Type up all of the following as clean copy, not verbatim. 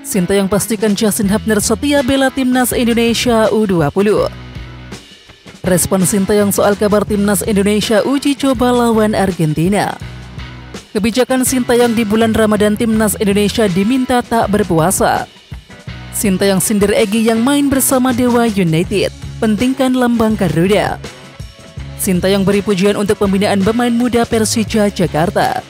Sintayong pastikan Justin Hubner setia bela timnas Indonesia U20. Respon Sintayong soal kabar timnas Indonesia uji coba lawan Argentina. Kebijakan Sintayong di bulan Ramadan timnas Indonesia diminta tak berpuasa. Sintayong sindir Egy yang main bersama Dewa United, pentingkan lambang Garuda. Sintayong beri pujian untuk pembinaan pemain muda Persija Jakarta.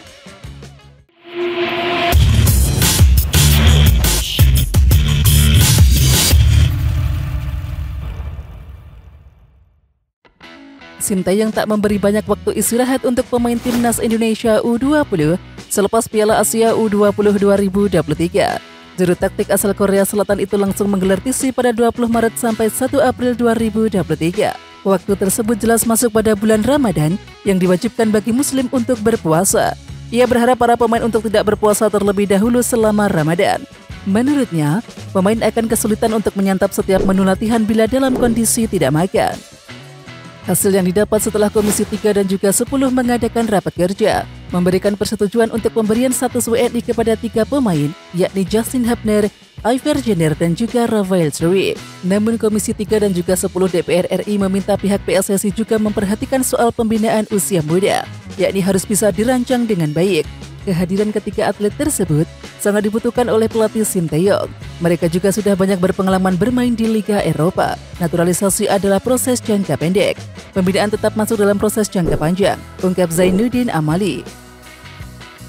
Sintayong tak memberi banyak waktu istirahat untuk pemain timnas Indonesia U20 selepas Piala Asia U20 2023. Juru taktik asal Korea Selatan itu langsung menggelar TC pada 20 Maret sampai 1 April 2023. Waktu tersebut jelas masuk pada bulan Ramadan yang diwajibkan bagi Muslim untuk berpuasa. Ia berharap para pemain untuk tidak berpuasa terlebih dahulu selama Ramadan. Menurutnya, pemain akan kesulitan untuk menyantap setiap menu latihan bila dalam kondisi tidak makan. Hasil yang didapat setelah Komisi 3 dan juga 10 mengadakan rapat kerja, memberikan persetujuan untuk pemberian status WNI kepada 3 pemain, yakni Justin Hubner, Iver Jenner, dan juga Rafael Struijk. Namun Komisi 3 dan juga 10 DPR RI meminta pihak PSSI juga memperhatikan soal pembinaan usia muda, yakni harus bisa dirancang dengan baik. Kehadiran ketiga atlet tersebut sangat dibutuhkan oleh pelatih Sintayong. Mereka juga sudah banyak berpengalaman bermain di Liga Eropa. Naturalisasi adalah proses jangka pendek. Pembinaan tetap masuk dalam proses jangka panjang, ungkap Zainuddin Amali.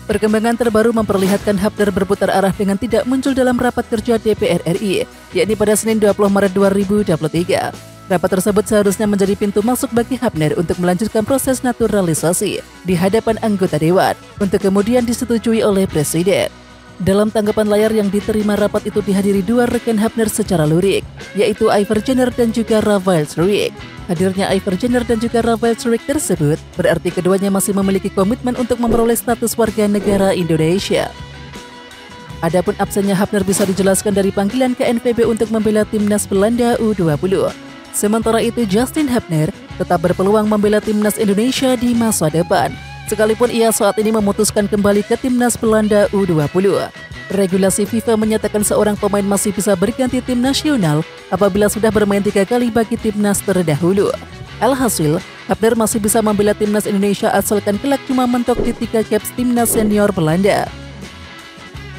Perkembangan terbaru memperlihatkan Hubner berputar arah dengan tidak muncul dalam rapat kerja DPR RI, yakni pada Senin 20 Maret 2023. Rapat tersebut seharusnya menjadi pintu masuk bagi Hubner untuk melanjutkan proses naturalisasi di hadapan anggota Dewan untuk kemudian disetujui oleh Presiden. Dalam tanggapan layar yang diterima rapat itu dihadiri 2 rekan Hubner secara lurik, yaitu Iver Jenner dan juga Rafael Struijk. Hadirnya Iver Jenner dan juga Rafael Struijk tersebut berarti keduanya masih memiliki komitmen untuk memperoleh status warga negara Indonesia. Adapun absennya Hubner bisa dijelaskan dari panggilan ke NPB untuk membela timnas Belanda U20. Sementara itu Justin Hubner tetap berpeluang membela timnas Indonesia di masa depan, sekalipun ia saat ini memutuskan kembali ke timnas Belanda U20. Regulasi FIFA menyatakan seorang pemain masih bisa berganti tim nasional apabila sudah bermain 3 kali bagi timnas terdahulu. Alhasil, Hubner masih bisa membela timnas Indonesia asalkan kelak cuma mentok di 3 caps timnas senior Belanda.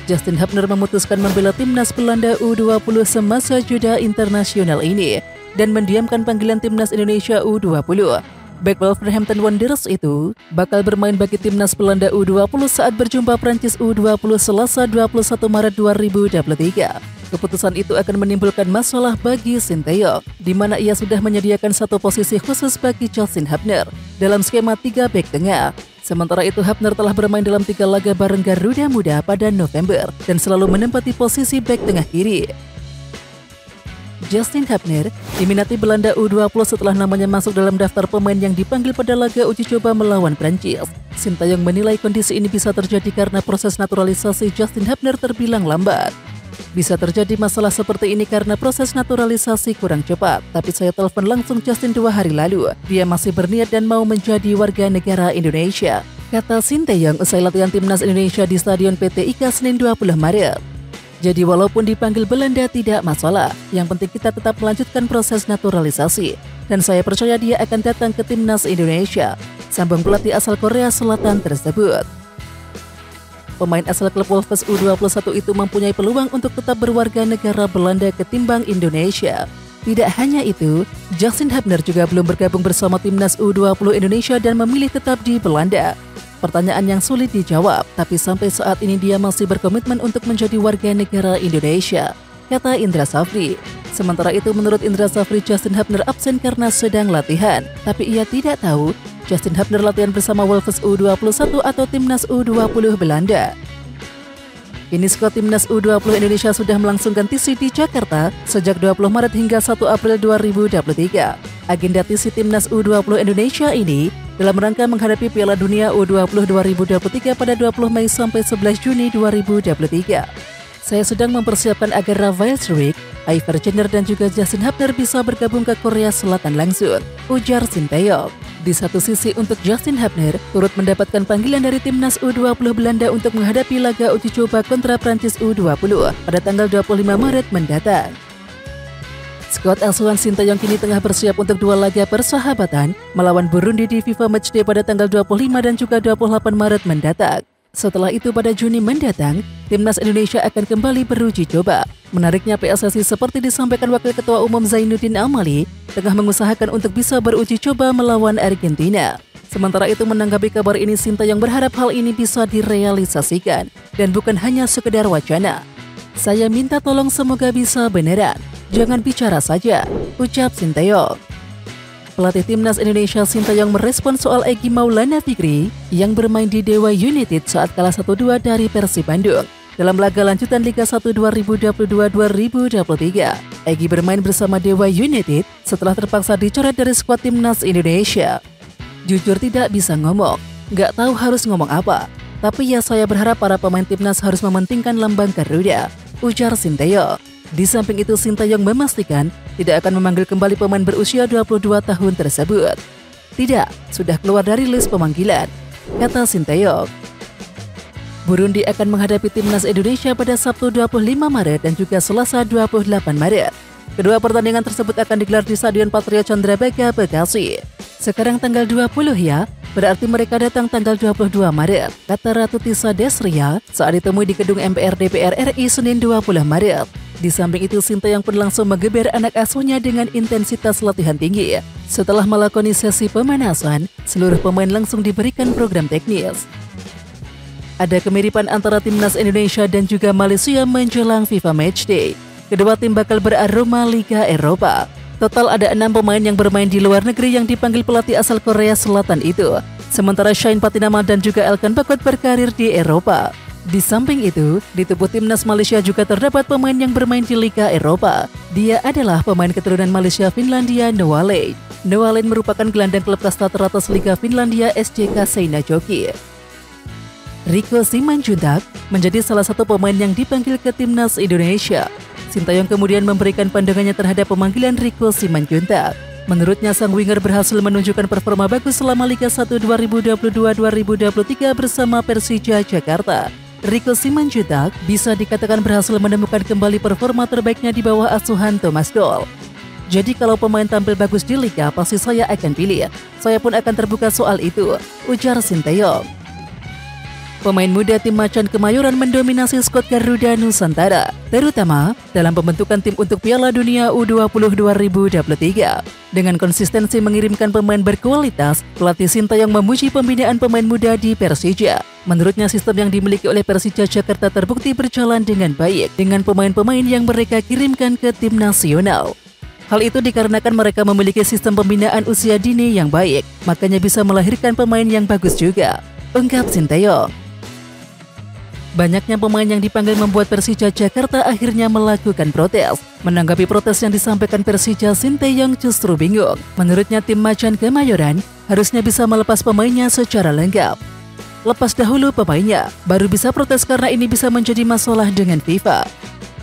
Justin Hubner memutuskan membela timnas Belanda U20 semasa jeda internasional ini dan mendiamkan panggilan timnas Indonesia U20. Bek Wolverhampton Wanderers itu bakal bermain bagi timnas Belanda U20 saat berjumpa Prancis U20 Selasa 21 Maret 2023. Keputusan itu akan menimbulkan masalah bagi Sintayong, di mana ia sudah menyediakan satu posisi khusus bagi Justin Hubner dalam skema 3 bek tengah. Sementara itu Hubner telah bermain dalam 3 laga bareng Garuda Muda pada November dan selalu menempati posisi bek tengah kiri. Justin Hubner diminati Belanda U20 setelah namanya masuk dalam daftar pemain yang dipanggil pada laga uji coba melawan Prancis. Sintayong menilai kondisi ini bisa terjadi karena proses naturalisasi Justin Hubner terbilang lambat. Bisa terjadi masalah seperti ini karena proses naturalisasi kurang cepat, tapi saya telepon langsung Justin 2 hari lalu. Dia masih berniat dan mau menjadi warga negara Indonesia, kata Sintayong usai latihan timnas Indonesia di Stadion PT IKA Senin 20 Maret. Jadi walaupun dipanggil Belanda tidak masalah, yang penting kita tetap melanjutkan proses naturalisasi. Dan saya percaya dia akan datang ke timnas Indonesia, sambung pelatih asal Korea Selatan tersebut. Pemain asal klub Wolves U21 itu mempunyai peluang untuk tetap berwarga negara Belanda ketimbang Indonesia. Tidak hanya itu, Justin Hubner juga belum bergabung bersama timnas U20 Indonesia dan memilih tetap di Belanda. Pertanyaan yang sulit dijawab, tapi sampai saat ini dia masih berkomitmen untuk menjadi warga negara Indonesia, kata Indra Safri. Sementara itu menurut Indra Safri, Justin Hubner absen karena sedang latihan, tapi ia tidak tahu Justin Hubner latihan bersama Wolves U21 atau timnas U20 Belanda. Kini skuad timnas U20 Indonesia sudah melangsungkan TC di Jakarta sejak 20 Maret hingga 1 April 2023. Agenda TC timnas U20 Indonesia ini dalam rangka menghadapi Piala Dunia U20 2023 pada 20 Mei sampai 11 Juni 2023. Saya sedang mempersiapkan agar Rafael Struijk, Iver Jenner dan juga Justin Hubner bisa bergabung ke Korea Selatan langsung, ujar Shin Tae-yong. Di satu sisi untuk Justin Hubner turut mendapatkan panggilan dari timnas U20 Belanda untuk menghadapi laga uji coba kontra Prancis U20 pada tanggal 25 Maret mendatang. Skuad asuhan Shin Tae-yong kini tengah bersiap untuk dua laga persahabatan melawan Burundi di FIFA Matchday pada tanggal 25 dan juga 28 Maret mendatang. Setelah itu pada Juni mendatang, timnas Indonesia akan kembali beruji coba. Menariknya PSSI seperti disampaikan Wakil Ketua Umum Zainuddin Amali tengah mengusahakan untuk bisa beruji coba melawan Argentina. Sementara itu menanggapi kabar ini, Shin Tae-yong berharap hal ini bisa direalisasikan dan bukan hanya sekedar wacana. Saya minta tolong semoga bisa beneran, jangan bicara saja, ucap Shin Tae-yong. Pelatih timnas Indonesia Shin Tae-yong merespon soal Egy Maulana Fikri yang bermain di Dewa United saat kalah 1-2 dari Persib Bandung dalam laga lanjutan Liga 1 2022-2023. Egy bermain bersama Dewa United setelah terpaksa dicoret dari skuad timnas Indonesia. Jujur tidak bisa ngomong, nggak tahu harus ngomong apa. Tapi ya saya berharap para pemain timnas harus mementingkan lambang Garuda, ujar Shin Tae-yong. Di samping itu Shin Tae-yong memastikan tidak akan memanggil kembali pemain berusia 22 tahun tersebut. Tidak, sudah keluar dari list pemanggilan, kata Shin Tae-yong. Burundi akan menghadapi timnas Indonesia pada Sabtu 25 Maret dan juga Selasa 28 Maret. Kedua pertandingan tersebut akan digelar di Stadion Patria Candrabaga, Bekasi. Sekarang tanggal 20 ya, berarti mereka datang tanggal 22 Maret, kata Ratu Tisa Desria saat ditemui di gedung MPR DPR RI Senin 20 Maret. Di samping itu, Shin Tae-yong pun langsung menggeber anak asuhnya dengan intensitas latihan tinggi. Setelah melakoni sesi pemanasan, seluruh pemain langsung diberikan program teknis. Ada kemiripan antara timnas Indonesia dan juga Malaysia menjelang FIFA Matchday. Kedua tim bakal beraroma Liga Eropa. Total ada 6 pemain yang bermain di luar negeri yang dipanggil pelatih asal Korea Selatan itu. Sementara Shane Patinama dan juga Elkan Bagot berkarir di Eropa. Di samping itu, di tubuh timnas Malaysia juga terdapat pemain yang bermain di Liga Eropa. Dia adalah pemain keturunan Malaysia Finlandia Noah Lane. Noah Lane merupakan gelandang klub kasta teratas Liga Finlandia SJK Seinäjoki. Rico Simanjuntak menjadi salah satu pemain yang dipanggil ke timnas Indonesia. Shin Tae-yong kemudian memberikan pandangannya terhadap pemanggilan Rico Simanjuntak. Menurutnya, sang winger berhasil menunjukkan performa bagus selama Liga 1 2022-2023 bersama Persija Jakarta. Rico Simanjuntak bisa dikatakan berhasil menemukan kembali performa terbaiknya di bawah asuhan Thomas Doll. Jadi kalau pemain tampil bagus di Liga, pasti saya akan pilih. Saya pun akan terbuka soal itu, ujar Shin Tae-yong. Pemain muda tim Macan Kemayoran mendominasi skuad Garuda Nusantara, terutama dalam pembentukan tim untuk Piala Dunia U20 2023. Dengan konsistensi mengirimkan pemain berkualitas, pelatih Shin Tae-yong memuji pembinaan pemain muda di Persija. Menurutnya, sistem yang dimiliki oleh Persija Jakarta terbukti berjalan dengan baik dengan pemain-pemain yang mereka kirimkan ke tim nasional. Hal itu dikarenakan mereka memiliki sistem pembinaan usia dini yang baik, makanya bisa melahirkan pemain yang bagus juga, ungkap Shin Tae-yong. Banyaknya pemain yang dipanggil membuat Persija Jakarta akhirnya melakukan protes. Menanggapi protes yang disampaikan Persija, Shin Tae-yong justru bingung. Menurutnya, tim Macan Kemayoran harusnya bisa melepas pemainnya secara lengkap. Lepas dahulu pemainnya, baru bisa protes karena ini bisa menjadi masalah dengan FIFA.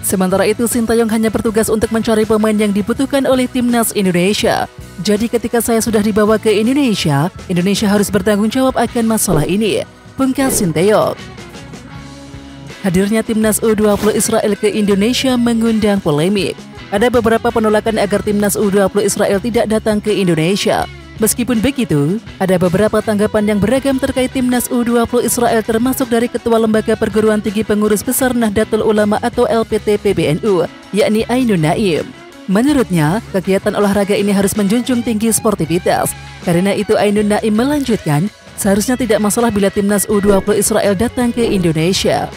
Sementara itu, Shin Tae-yong hanya bertugas untuk mencari pemain yang dibutuhkan oleh timnas Indonesia. Jadi ketika saya sudah dibawa ke Indonesia, Indonesia harus bertanggung jawab akan masalah ini, pungkas Shin Tae-yong. Hadirnya timnas U20 Israel ke Indonesia mengundang polemik. Ada beberapa penolakan agar timnas U20 Israel tidak datang ke Indonesia. Meskipun begitu, ada beberapa tanggapan yang beragam terkait timnas U20 Israel, termasuk dari Ketua Lembaga Perguruan Tinggi Pengurus Besar Nahdlatul Ulama atau LPT PBNU, yakni Ainun Naim. Menurutnya, kegiatan olahraga ini harus menjunjung tinggi sportivitas. Karena itu, Ainun Naim melanjutkan, seharusnya tidak masalah bila timnas U20 Israel datang ke Indonesia.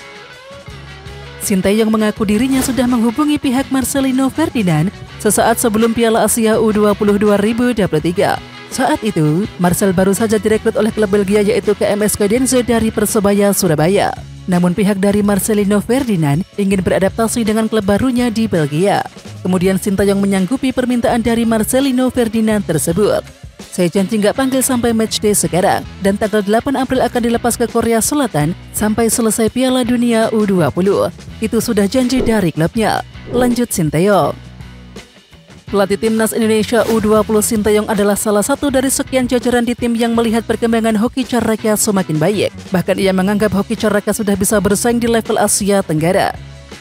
Shin Tae-yong mengaku dirinya sudah menghubungi pihak Marcelino Ferdinand sesaat sebelum Piala Asia U20 2023. Saat itu, Marcel baru saja direkrut oleh klub Belgia yaitu KMS Cadenza dari Persebaya Surabaya. Namun pihak dari Marcelino Ferdinand ingin beradaptasi dengan klub barunya di Belgia. Kemudian Shin Tae-yong menyanggupi permintaan dari Marcelino Ferdinand tersebut. Saya janji nggak panggil sampai matchday sekarang, dan tanggal 8 April akan dilepas ke Korea Selatan sampai selesai Piala Dunia U20. Itu sudah janji dari klubnya. Lanjut Sinteyong. Pelatih Timnas Indonesia U20 Sinteyong adalah salah satu dari sekian jajaran di tim yang melihat perkembangan hoki Caraka semakin baik. Bahkan ia menganggap hoki Caraka sudah bisa bersaing di level Asia Tenggara.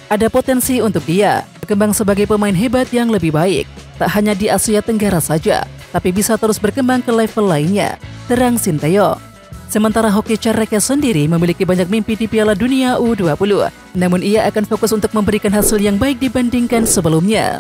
Ada potensi untuk dia berkembang sebagai pemain hebat yang lebih baik, tak hanya di Asia Tenggara saja, tapi bisa terus berkembang ke level lainnya, terang Sinteyong. Sementara hoki Caraka sendiri memiliki banyak mimpi di Piala Dunia U20, namun ia akan fokus untuk memberikan hasil yang baik dibandingkan sebelumnya.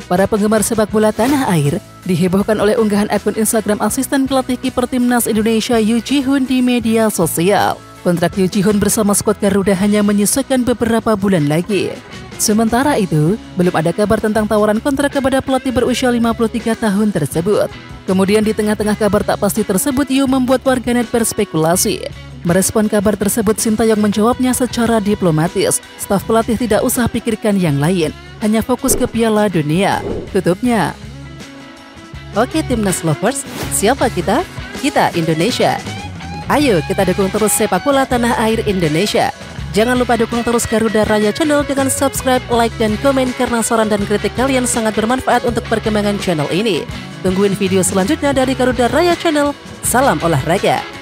Para penggemar sepak bola tanah air dihebohkan oleh unggahan akun Instagram asisten pelatih kiper Timnas Indonesia Yoo Ji-hoon di media sosial. Kontrak Yoo Ji-hoon bersama skuad Garuda hanya menyisakan beberapa bulan lagi. Sementara itu, belum ada kabar tentang tawaran kontrak kepada pelatih berusia 53 tahun tersebut. Kemudian di tengah-tengah kabar tak pasti tersebut, Yoo membuat warganet berspekulasi. Merespon kabar tersebut, Sinteyong menjawabnya secara diplomatis. Staf pelatih tidak usah pikirkan yang lain, hanya fokus ke Piala Dunia, tutupnya. Oke Timnas Lovers, siapa kita? Kita Indonesia. Ayo kita dukung terus sepak bola tanah air Indonesia. Jangan lupa dukung terus Garuda Raya Channel dengan subscribe, like, dan komen karena saran dan kritik kalian sangat bermanfaat untuk perkembangan channel ini. Tungguin video selanjutnya dari Garuda Raya Channel. Salam olahraga.